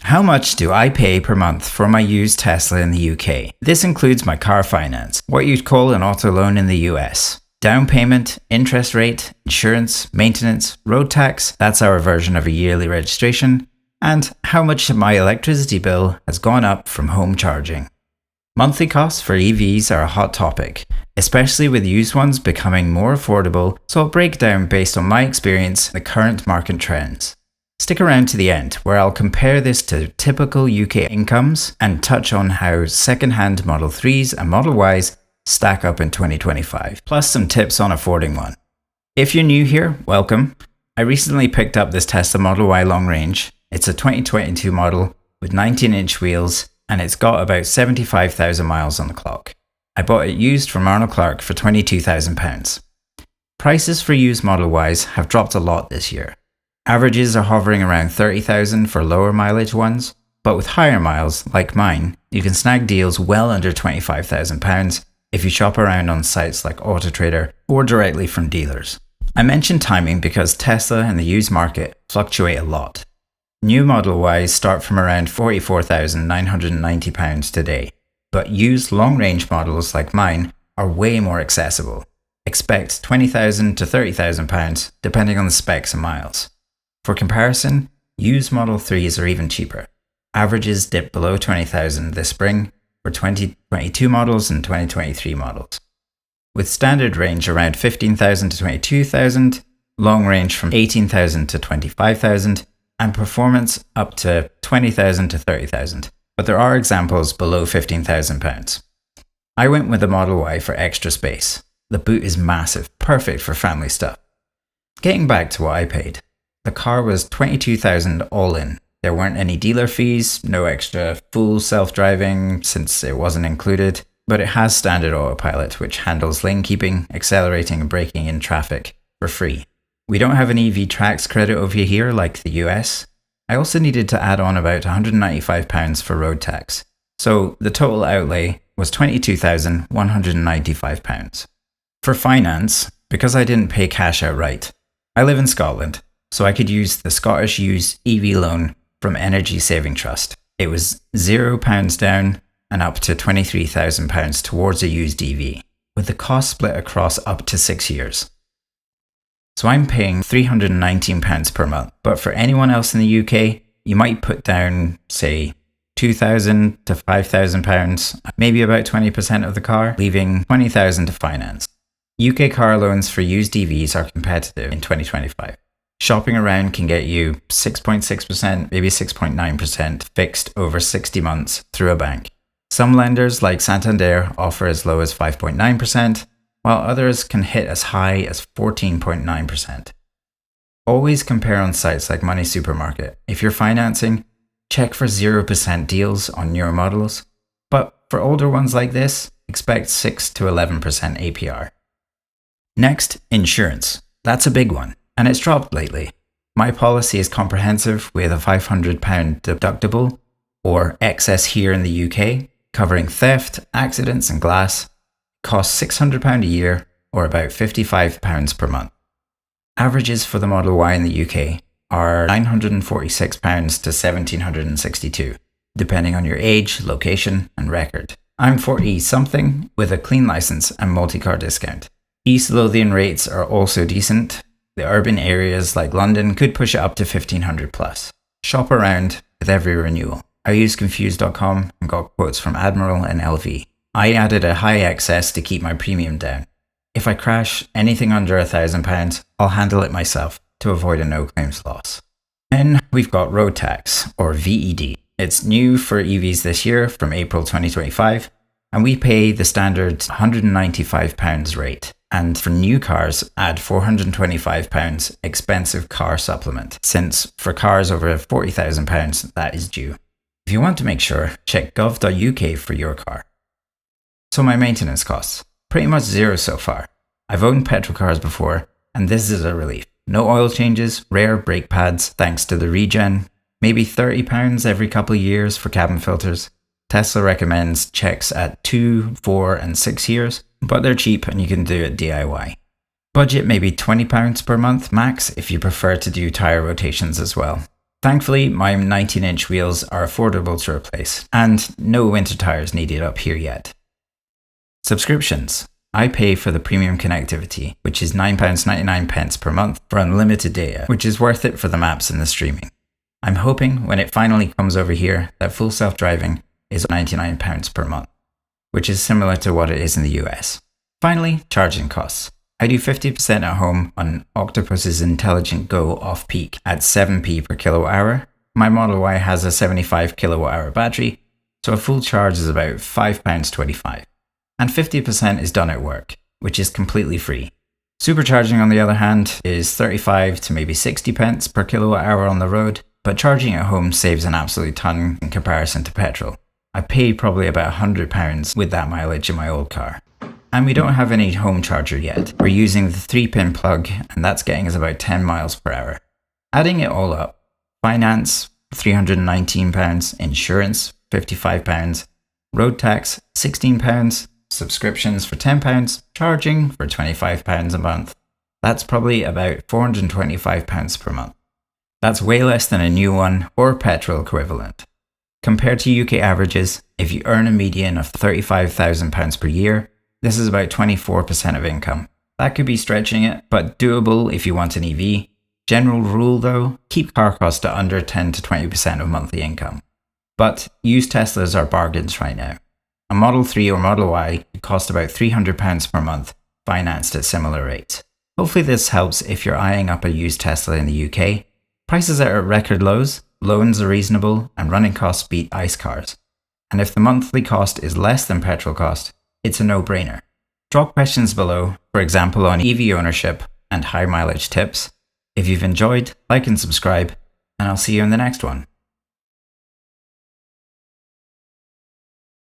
How much do I pay per month for my used Tesla in the UK? This includes my car finance, what you'd call an auto loan in the US. Down payment, interest rate, insurance, maintenance, road tax, that's our version of a yearly registration, and how much my electricity bill has gone up from home charging. Monthly costs for EVs are a hot topic, especially with used ones becoming more affordable, so I'll break down based on my experience the current market trends. Stick around to the end, where I'll compare this to typical UK incomes and touch on how second-hand Model 3s and Model Ys stack up in 2025, plus some tips on affording one. If you're new here, welcome. I recently picked up this Tesla Model Y long range. It's a 2022 model with 19-inch wheels, and it's got about 75,000 miles on the clock. I bought it used from Arnold Clark for £22,000. Prices for used Model Ys have dropped a lot this year. Averages are hovering around 30,000 for lower mileage ones, but with higher miles, like mine, you can snag deals well under £25,000 if you shop around on sites like AutoTrader or directly from dealers. I mention timing because Tesla and the used market fluctuate a lot. New Model Ys start from around £44,990 today, but used long-range models like mine are way more accessible. Expect £20,000 to £30,000 depending on the specs and miles. For comparison, used Model 3s are even cheaper. Averages dip below £20,000 this spring for 2022 models and 2023 models. With standard range around £15,000 to £22,000, long range from £18,000 to £25,000, and performance up to £20,000 to £30,000. But there are examples below £15,000. I went with the Model Y for extra space. The boot is massive, perfect for family stuff. Getting back to what I paid. The car was $22,000 all in. There weren't any dealer fees, no extra full self-driving since it wasn't included, but it has standard autopilot which handles lane keeping, accelerating and braking in traffic for free. We don't have an EV tax credit over here like the US. I also needed to add on about £195 for road tax. So the total outlay was £22,195. For finance, because I didn't pay cash outright, I live in Scotland, so I could use the Scottish Used EV loan from Energy Saving Trust. It was £0 down and up to £23,000 towards a used EV, with the cost split across up to 6 years. So I'm paying £319 per month, but for anyone else in the UK, you might put down, say, £2,000 to £5,000, maybe about 20% of the car, leaving £20,000 to finance. UK car loans for used EVs are competitive in 2025. Shopping around can get you 6.6%, maybe 6.9% fixed over 60 months through a bank. Some lenders like Santander offer as low as 5.9%, while others can hit as high as 14.9%. Always compare on sites like Money Supermarket. If you're financing, check for 0% deals on newer models, but for older ones like this, expect 6 to 11% APR. Next, insurance. That's a big one, and it's dropped lately. My policy is comprehensive with a £500 deductible, or excess here in the UK, covering theft, accidents and glass. Costs £600 a year, or about £55 per month. Averages for the Model Y in the UK are £946 to £1,762, depending on your age, location and record. I'm 40-something with a clean license and multi-car discount. East Lothian rates are also decent. The urban areas like London could push it up to £1,500 plus. Shop around with every renewal. I used Confused.com and got quotes from Admiral and LV. I added a high excess to keep my premium down. If I crash anything under £1,000, I'll handle it myself to avoid a no claims loss. Then we've got road tax, or VED. It's new for EVs this year from April 2025, and we pay the standard £195 rate. And for new cars, add £425 expensive car supplement, since for cars over £40,000 that is due. If you want to make sure, check gov.uk for your car. So my maintenance costs, pretty much zero so far. I've owned petrol cars before, and this is a relief. No oil changes, rare brake pads thanks to the regen, maybe £30 every couple of years for cabin filters. Tesla recommends checks at 2, 4 and 6 years, but they're cheap and you can do it DIY. Budget maybe £20 per month max if you prefer to do tyre rotations as well. Thankfully, my 19-inch wheels are affordable to replace, and no winter tyres needed up here yet. Subscriptions. I pay for the premium connectivity, which is £9.99 per month for unlimited data, which is worth it for the maps and the streaming. I'm hoping when it finally comes over here that full self-driving is £99 per month, which is similar to what it is in the US. Finally, charging costs. I do 50% at home on Octopus's Intelligent Go off-peak at 7p per kilowatt hour. My Model Y has a 75 kilowatt hour battery, so a full charge is about £5.25. And 50% is done at work, which is completely free. Supercharging, on the other hand, is 35 to maybe 60 pence per kilowatt hour on the road, but charging at home saves an absolute ton in comparison to petrol. I pay probably about £100 with that mileage in my old car. And we don't have any home charger yet. We're using the 3-pin plug, and that's getting us about 10 miles per hour. Adding it all up, finance £319, insurance £55, road tax £16, subscriptions for £10, charging for £25 a month. That's probably about £425 per month. That's way less than a new one or petrol equivalent. Compared to UK averages, if you earn a median of £35,000 per year, this is about 24% of income. That could be stretching it, but doable if you want an EV. General rule though, keep car costs to under 10 to 20% of monthly income. But used Teslas are bargains right now. A Model 3 or Model Y could cost about £300 per month, financed at similar rates. Hopefully this helps if you're eyeing up a used Tesla in the UK. Prices are at record lows, loans are reasonable, and running costs beat ICE cars. And if the monthly cost is less than petrol cost, it's a no-brainer. Drop questions below, for example on EV ownership and high mileage tips. If you've enjoyed, like and subscribe, and I'll see you in the next one.